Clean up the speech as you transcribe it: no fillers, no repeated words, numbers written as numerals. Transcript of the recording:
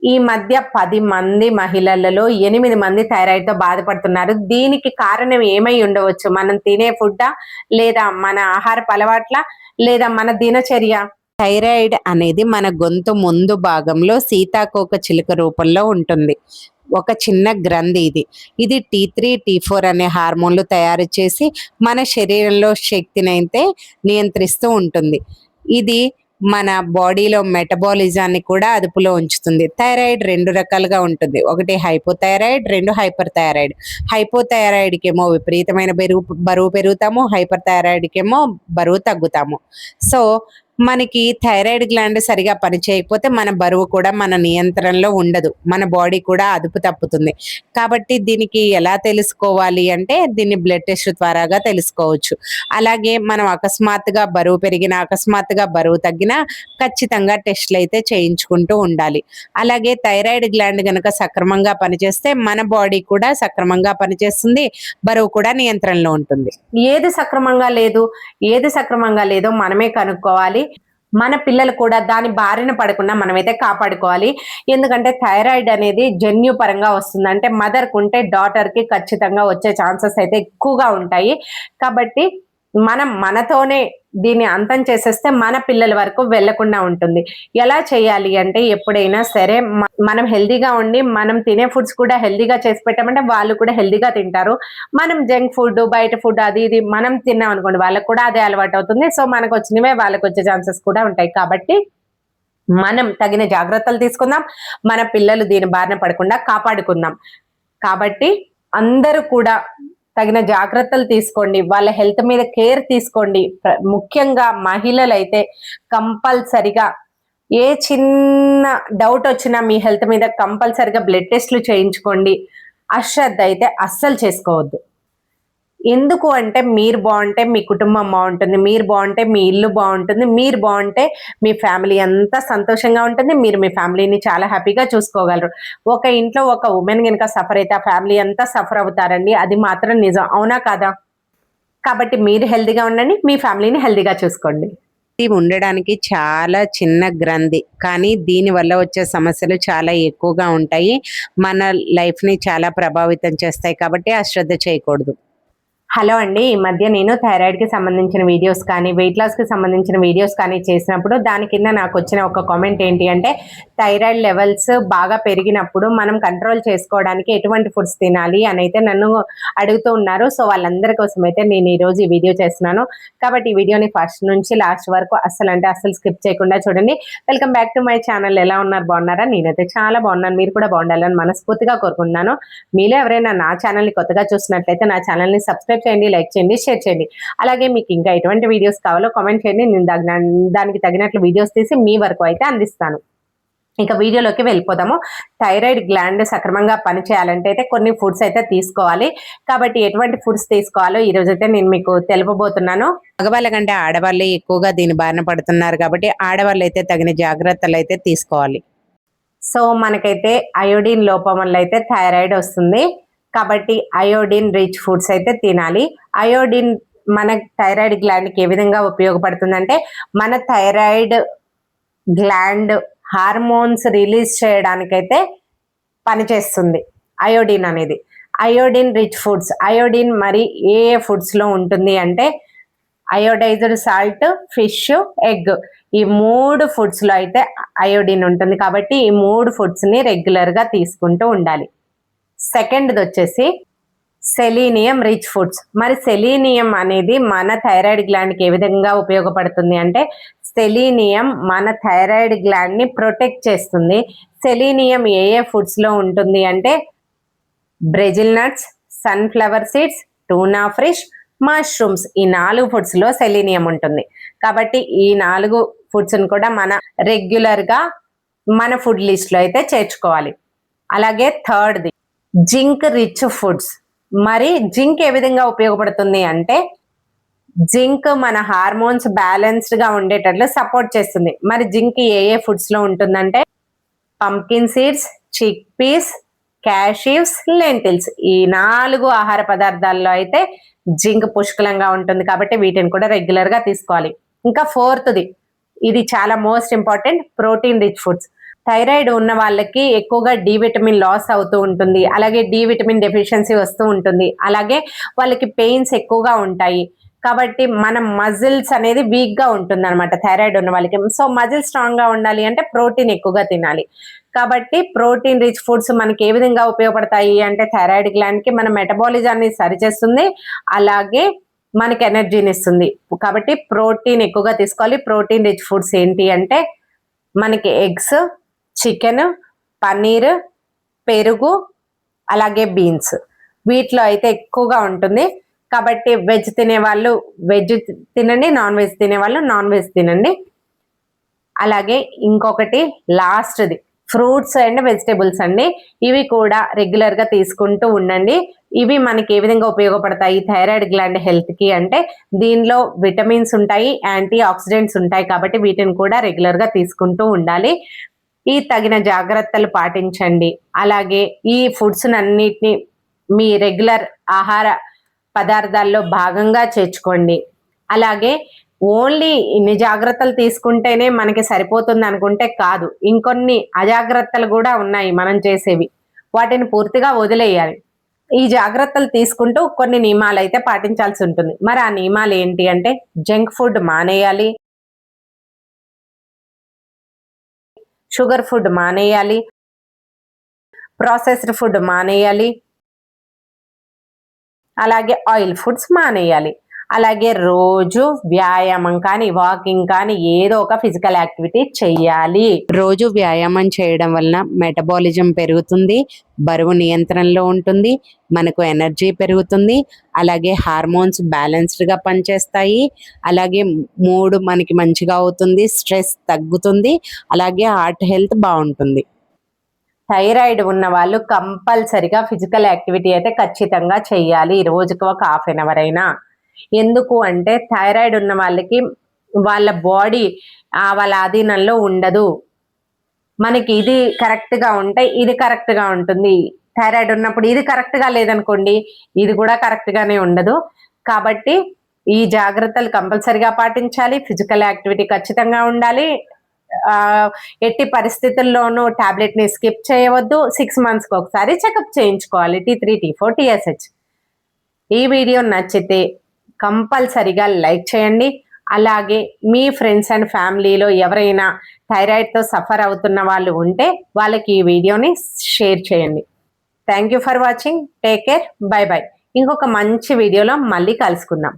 ఈ మధ్య 10 మంది మహిళలలో 8 మంది థైరాయిడ్ తో బాధపడుతున్నారు. దీనికి కారణం ఏమై ఉండవచ్చు? మనం తినే ఫుడ్డా, లేదా మన ఆహారపు అలవాట్ల, లేదా మన దినచర్య? థైరాయిడ్ అనేది మన గొంతు ముందు భాగంలో సీతాకోక చిలుక రూపంలో ఉంటుంది. ఒక చిన్న గ్రంథి ఇది T3 T4 అనే హార్మోన్లు తయారు చేసి మన శరీరంలో శక్తిని అయితే నియంత్రిస్తూ ఉంటుంది. ఇది మన బాడీలో మెటబాలిజాన్ని కూడా అదుపులో ఉంచుతుంది. థైరాయిడ్ 2 రకాలుగా ఉంటుంది. ఒకటి హైపోథైరాయిడ్, 2 హైపర్ థైరాయిడ్. హైపోథైరాయిడ్కి ఏమో విపరీతమైన బరువు పెరుగుతాము, హైపర్ థైరాయిడ్కి ఏమో బరువు తగ్గుతాము. సో మనకి థైరాయిడ్ గ్లాండ్ సరిగా పనిచేయకపోతే మన బరువు కూడా మన నియంత్రణలో ఉండదు, మన బాడీ కూడా అదుపు తప్పుతుంది. కాబట్టి దీనికి ఎలా తెలుసుకోవాలి అంటే దీన్ని బ్లడ్ టెస్ట్ ద్వారాగా తెలుసుకోవచ్చు. అలాగే మనం అకస్మాత్తుగా బరువు పెరిగినా, అకస్మాత్తుగా బరువు తగ్గినా ఖచ్చితంగా టెస్టులు అయితే చేయించుకుంటూ ఉండాలి. అలాగే థైరాయిడ్ గ్లాండ్ కనుక సక్రమంగా పనిచేస్తే మన బాడీ కూడా సక్రమంగా పనిచేస్తుంది, బరువు కూడా నియంత్రణలో ఉంటుంది. ఏది సక్రమంగా లేదో మనమే కనుక్కోవాలి. మన పిల్లలు కూడా దాని బారిన పడకుండా మనమైతే కాపాడుకోవాలి. ఎందుకంటే థైరాయిడ్ అనేది జన్యుపరంగా వస్తుంది. అంటే మదర్కి ఉంటే డాటర్కి ఖచ్చితంగా వచ్చే ఛాన్సెస్ అయితే ఎక్కువగా ఉంటాయి. కాబట్టి మనం మనతోనే దీన్ని అంతం చేసేస్తే మన పిల్లల వరకు వెళ్లకుండా ఉంటుంది. ఎలా చేయాలి అంటే ఎప్పుడైనా సరే మనం హెల్దీగా ఉండి మనం తినే ఫుడ్స్ కూడా హెల్దీగా చేసి పెట్టామంటే వాళ్ళు కూడా హెల్దీగా తింటారు. మనం జంక్ ఫుడ్, బయట ఫుడ్ అది ఇది మనం తిన్నాం అనుకోండి, వాళ్ళకు కూడా అదే అలవాటు అవుతుంది. సో మనకు వచ్చినవే వాళ్ళకి వచ్చే ఛాన్సెస్ కూడా ఉంటాయి. కాబట్టి మనం తగిన జాగ్రత్తలు తీసుకుందాం, మన పిల్లలు దీని బారిన పడకుండా కాపాడుకుందాం. కాబట్టి అందరూ కూడా తగిన జాగ్రత్తలు తీసుకోండి, వాళ్ళ హెల్త్ మీద కేర్ తీసుకోండి. ముఖ్యంగా మహిళలు అయితే కంపల్సరిగా ఏ చిన్న డౌట్ వచ్చినా మీ హెల్త్ మీద కంపల్సరిగా బ్లడ్ టెస్ట్లు చేయించుకోండి. అశ్రద్ధ అయితే అస్సలు చేసుకోవద్దు. ఎందుకు అంటే మీరు బాగుంటే మీ కుటుంబం బాగుంటుంది, మీరు బాగుంటే మీ ఇల్లు బాగుంటుంది, మీరు బాగుంటే మీ ఫ్యామిలీ అంతా సంతోషంగా ఉంటుంది, మీరు మీ ఫ్యామిలీని చాలా హ్యాపీగా చూసుకోగలరు. ఒక ఇంట్లో ఒక ఉమెన్ కనుక సఫర్ అయితే ఆ ఫ్యామిలీ అంతా సఫర్ అవుతారండి. అది మాత్రం నిజం, అవునా కాదా? కాబట్టి మీరు హెల్దీగా ఉండండి, మీ ఫ్యామిలీని హెల్దీగా చూసుకోండి. ఇది ఉండడానికి చాలా చిన్న గ్రంథి, కానీ దీని వల్ల వచ్చే సమస్యలు చాలా ఎక్కువగా ఉంటాయి, మన లైఫ్ని చాలా ప్రభావితం చేస్తాయి. కాబట్టి అశ్రద్ధ చేయకూడదు. హలో అండి, ఈ మధ్య నేను థైరాయిడ్కి సంబంధించిన వీడియోస్ కానీ వెయిట్ లాస్కి సంబంధించిన వీడియోస్ కానీ చేసినప్పుడు దాని కింద నాకు వచ్చిన ఒక కామెంట్ ఏంటి అంటే థైరాయిడ్ లెవెల్స్ బాగా పెరిగినప్పుడు మనం కంట్రోల్ చేసుకోవడానికి ఎటువంటి ఫుడ్స్ తినాలి అని అయితే నన్ను అడుగుతూ ఉన్నారు. సో వాళ్ళందరి కోసం అయితే నేను ఈరోజు ఈ వీడియో చేస్తున్నాను. కాబట్టి ఈ వీడియోని ఫస్ట్ నుంచి లాస్ట్ వరకు అస్సలు స్కిప్ చేయకుండా చూడండి. Welcome back to my channel. ఎలా ఉన్నారు, బాగున్నారా? నేనైతే చాలా బాగున్నాను, మీరు కూడా బాగుండాలని మనస్ఫూర్తిగా కోరుకుంటున్నాను. మీలో ఎవరైనా నా ఛానల్ని కొత్తగా చూసినట్లయితే నా ఛానల్ని సబ్స్క్రైబ్ చేయండి, లైక్ చేయండి, షేర్ చేయండి. అలాగే మీకు ఇంకా ఎటువంటి వీడియోస్ కావాలో కామెంట్ చేయండి, నేను దానికి తగినట్లు వీడియోస్ తీసి మీ వరకు అయితే అందిస్తాను. ఇక వీడియోలోకి వెళ్ళిపోదాము. థైరాయిడ్ గ్లాండ్ సక్రమంగా పనిచేయాలంటే అయితే కొన్ని ఫుడ్స్ అయితే తీసుకోవాలి. కాబట్టి ఎటువంటి ఫుడ్స్ తీసుకోవాలో ఈ రోజైతే నేను మీకు తెలుపబోతున్నాను. మగవాళ్ళ కంటే ఆడవాళ్ళే ఎక్కువగా దీని బారిన పడుతున్నారు కాబట్టి ఆడవాళ్ళు అయితే తగిన జాగ్రత్తలు అయితే తీసుకోవాలి. సో మనకైతే అయోడిన్ లోపం వల్ల అయితే థైరాయిడ్ వస్తుంది. కాబట్టి అయోడిన్ రిచ్ ఫుడ్స్ అయితే తినాలి. అయోడిన్ మన థైరాయిడ్ గ్లాండ్కి ఏ విధంగా ఉపయోగపడుతుందంటే మన థైరాయిడ్ గ్లాండ్ హార్మోన్స్ రిలీజ్ చేయడానికైతే పనిచేస్తుంది అయోడిన్ అనేది. అయోడిన్ రిచ్ ఫుడ్స్, అయోడిన్ మరి ఏ ఫుడ్స్లో ఉంటుంది అంటే అయోడైజ్డ్ సాల్ట్, ఫిష్, ఎగ్, ఈ 3 ఫుడ్స్లో అయితే అయోడిన్ ఉంటుంది. కాబట్టి ఈ 3 ఫుడ్స్ని రెగ్యులర్గా తీసుకుంటూ ఉండాలి. సెకండ్ది వచ్చేసి సెలీనియం రిచ్ ఫుడ్స్. మరి సెలీనియం అనేది మన థైరాయిడ్ గ్లాండ్కి ఏ విధంగా ఉపయోగపడుతుంది అంటే సెలీనియం మన థైరాయిడ్ గ్లాండ్ని ప్రొటెక్ట్ చేస్తుంది. సెలీనియం ఏ ఫుడ్స్లో ఉంటుంది అంటే Brazil nuts, sunflower seeds, tuna fish, mushrooms, ఈ 4 ఫుడ్స్లో సెలీనియం ఉంటుంది. కాబట్టి ఈ 4 ఫుడ్స్ని కూడా మన రెగ్యులర్గా మన ఫుడ్ లిస్ట్లో అయితే చేర్చుకోవాలి. అలాగే థర్డ్ది జింక్ రిచ్ ఫుడ్స్. మరి జింక్ ఏ విధంగా ఉపయోగపడుతుంది అంటే జింక్ మన హార్మోన్స్ బ్యాలెన్స్డ్గా ఉండేటట్లు సపోర్ట్ చేస్తుంది. మరి జింక్ ఏ ఫుడ్స్లో ఉంటుందంటే pumpkin seeds, chickpeas, cashews, lentils, ఈ 4 ఆహార పదార్థాల్లో అయితే జింక్ పుష్కలంగా ఉంటుంది. కాబట్టి వీటిని కూడా రెగ్యులర్గా తీసుకోవాలి. ఇంకా ఫోర్త్ది, ఇది చాలా most important, protein rich foods. Thyroid ఉన్న వాళ్ళకి ఎక్కువగా డి విటమిన్ లాస్ అవుతూ ఉంటుంది, అలాగే డి విటమిన్ డెఫిషియన్సీ వస్తూ ఉంటుంది, అలాగే వాళ్ళకి పెయిన్స్ ఎక్కువగా ఉంటాయి. కాబట్టి మన మజిల్స్ అనేది వీక్ గా ఉంటుంది అనమాట థైరాయిడ్ ఉన్న వాళ్ళకి. సో మజిల్ స్ట్రాంగ్ గా ఉండాలి అంటే ప్రోటీన్ ఎక్కువగా తినాలి. కాబట్టి ప్రోటీన్ రిచ్ ఫుడ్స్ మనకి ఏ విధంగా ఉపయోగపడతాయి అంటే థైరాయిడ్ గ్లాండ్ కి మన మెటబాలిజాన్ని సరిచేస్తుంది, అలాగే మనకి ఎనర్జీని ఇస్తుంది. కాబట్టి ప్రోటీన్ ఎక్కువగా తీసుకోవాలి. ప్రోటీన్ రిచ్ ఫుడ్స్ ఏంటి అంటే మనకి ఎగ్స్, చికెన్, పన్నీర్, పెరుగు, అలాగే బీన్స్. వీటిలో అయితే ఎక్కువగా ఉంటుంది. కాబట్టి వెజ్ తినే వాళ్ళు వెజ్ తినండి, నాన్ వెజ్ తినే వాళ్ళు నాన్ వెజ్ తినండి. అలాగే ఇంకొకటి లాస్ట్ది ఫ్రూట్స్ అండ్ వెజిటేబుల్స్ అండి. ఇవి కూడా రెగ్యులర్ గా తీసుకుంటూ ఉండండి. ఇవి మనకి ఏ విధంగా ఉపయోగపడతాయి థైరాయిడ్ గ్లాండ్ హెల్త్ కి అంటే దీనిలో విటమిన్స్ ఉంటాయి, యాంటీ ఆక్సిడెంట్స్ ఉంటాయి. కాబట్టి వీటిని కూడా రెగ్యులర్ గా తీసుకుంటూ ఉండాలి. ఈ తగిన జాగ్రత్తలు పాటించండి. అలాగే ఈ ఫుడ్స్ అన్నిటిని మీ రెగ్యులర్ ఆహార పదార్థాల్లో భాగంగా చేర్చుకోండి. అలాగే ఓన్లీ ఇన్ని జాగ్రత్తలు తీసుకుంటేనే మనకి సరిపోతుంది అనుకుంటే కాదు, ఇంకొన్ని అజాగ్రత్తలు కూడా ఉన్నాయి మనం చేసేవి. వాటిని పూర్తిగా వదిలేయాలి. ఈ జాగ్రత్తలు తీసుకుంటూ కొన్ని నియమాలు అయితే పాటించాల్సి ఉంటుంది. మరి ఆ నియమాలు ఏంటి అంటే జంక్ ఫుడ్ మానేయాలి, షుగర్ ఫుడ్ మానేయాలి, ప్రాసెస్డ్ ఫుడ్ మానేయాలి, అలాగే ఆయిల్ ఫుడ్స్ మానేయాలి. అలాగే రోజు వ్యాయామం కానీ వాకింగ్ కానీ ఏదో ఒక ఫిజికల్ యాక్టివిటీ చెయ్యాలి. రోజు వ్యాయామం చేయడం వలన మెటబాలిజం పెరుగుతుంది, బరువు నియంత్రణలో ఉంటుంది, మనకు ఎనర్జీ పెరుగుతుంది, అలాగే హార్మోన్స్ బ్యాలెన్స్డ్గా పనిచేస్తాయి, అలాగే మూడ్ మనకి మంచిగా అవుతుంది, స్ట్రెస్ తగ్గుతుంది, అలాగే హార్ట్ హెల్త్ బాగుంటుంది. థైరాయిడ్ ఉన్న వాళ్ళు కంపల్సరిగా ఫిజికల్ యాక్టివిటీ అయితే ఖచ్చితంగా చెయ్యాలి, రోజుకి ఒక ½ అయినా. ఎందుకు అంటే థైరాయిడ్ ఉన్న వాళ్ళకి వాళ్ళ బాడీ వాళ్ళ ఆధీనంలో ఉండదు. మనకి ఇది కరెక్ట్ గా ఉంటే ఇది కరెక్ట్ గా ఉంటుంది. థైరాయిడ్ ఉన్నప్పుడు ఇది కరెక్ట్ గా లేదనుకోండి, ఇది కూడా కరెక్ట్ గానే ఉండదు. కాబట్టి ఈ జాగ్రత్తలు కంపల్సరిగా పాటించాలి. ఫిజికల్ యాక్టివిటీ ఖచ్చితంగా ఉండాలి. ఎట్టి పరిస్థితుల్లోనూ టాబ్లెట్ ని స్కిప్ చేయవద్దు. 6 months కి ఒకసారి చెకప్ చేయించుకోవాలి, T3, T4, TSH. ఈ వీడియో నచ్చితే కంపల్సరిగా లైక్ చేయండి. అలాగే మీ ఫ్రెండ్స్ అండ్ ఫ్యామిలీలో ఎవరైనా థైరాయిడ్తో సఫర్ అవుతున్న వాళ్ళు ఉంటే వాళ్ళకి ఈ వీడియోని షేర్ చేయండి. Thank you for watching. Take care. By by. ఇంకొక మంచి వీడియోలో మళ్ళీ కలుసుకుందాం.